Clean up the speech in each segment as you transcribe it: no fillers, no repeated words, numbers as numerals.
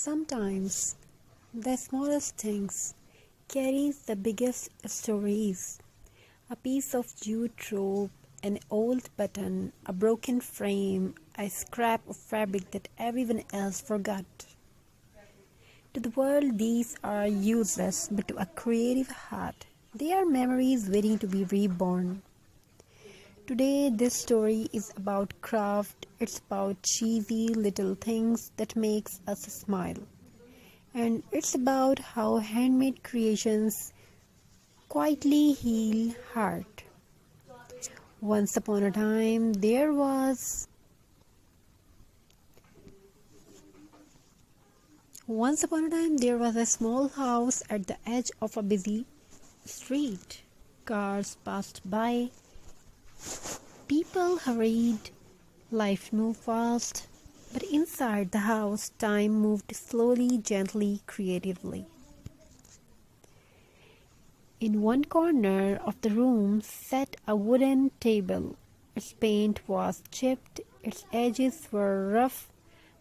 Sometimes the smallest things carries the biggest stories. A piece of jute rope, an old button, a broken frame, a scrap of fabric that everyone else forgot. To the world, these are useless, but to a creative heart, they are memories waiting to be reborn. Today, this story is about craft. It's about cheesy little things that makes us smile. And it's about how handmade creations quietly heal heart. Once upon a time, there was a small house at the edge of a busy street. Cars passed by, people hurried, life moved fast, but inside the house, time moved slowly, gently, creatively. In one corner of the room sat a wooden table. Its paint was chipped, its edges were rough,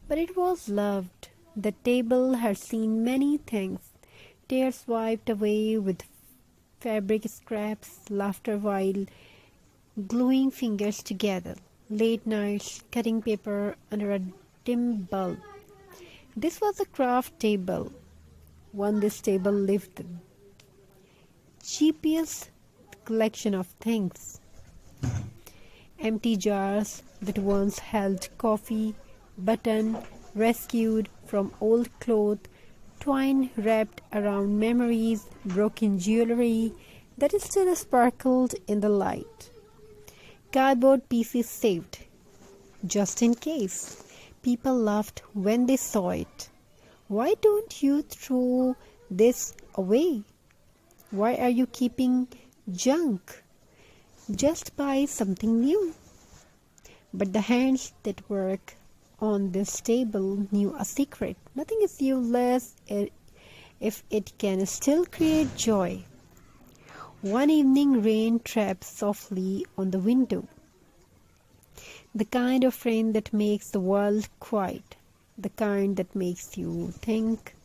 but it was loved. The table had seen many things, tears wiped away with fabric scraps, laughter while gluing fingers together, late nights cutting paper under a dim bulb. This was a craft table. On this table lived the cheapest collection of things. Empty jars that once held coffee, button rescued from old cloth, twine wrapped around memories, broken jewelry that still sparkled in the light. Cardboard pieces saved, just in case. People laughed when they saw it. Why don't you throw this away? Why are you keeping junk? Just buy something new. But the hands that work on this table knew a secret. Nothing is useless if it can still create joy. One evening, rain tapped softly on the window. The kind of rain that makes the world quiet, the kind that makes you think.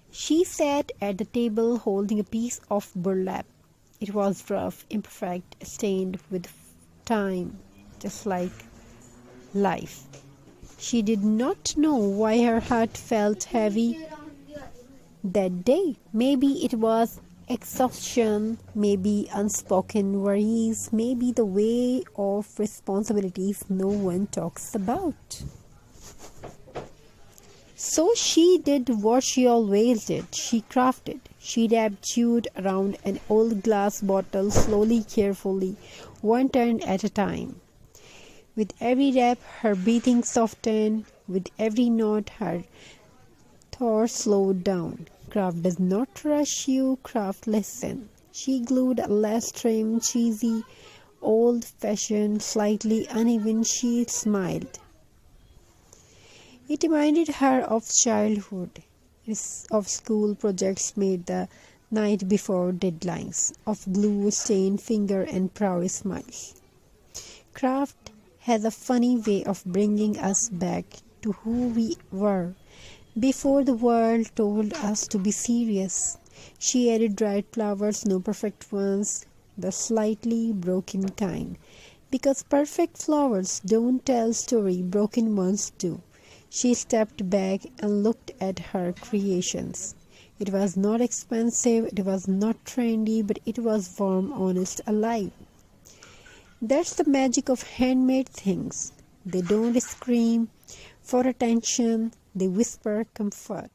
She sat at the table holding a piece of burlap. It was rough, imperfect, stained with time, just like life. She did not know why her heart felt heavy that day. Maybe it was exhaustion, maybe unspoken worries, maybe the weight of responsibilities no one talks about. So she did what she always did. She crafted. She wrapped jute around an old glass bottle slowly, carefully, one turn at a time. With every wrap, her breathing softened. With every knot, her thoughts slowed down. Craft does not rush you, craft listen. She glued a less trim, cheesy, old-fashioned, slightly uneven. She smiled. It reminded her of childhood, of school projects made the night before deadlines, of glue-stained finger and proud smiles. Craft has a funny way of bringing us back to who we were before the world told us to be serious. She added dried flowers, no perfect ones, the slightly broken kind. Because perfect flowers don't tell story, broken ones do. She stepped back and looked at her creations. It was not expensive, it was not trendy, but it was warm, honest, alive. That's the magic of handmade things. They don't scream for attention, they whisper comfort.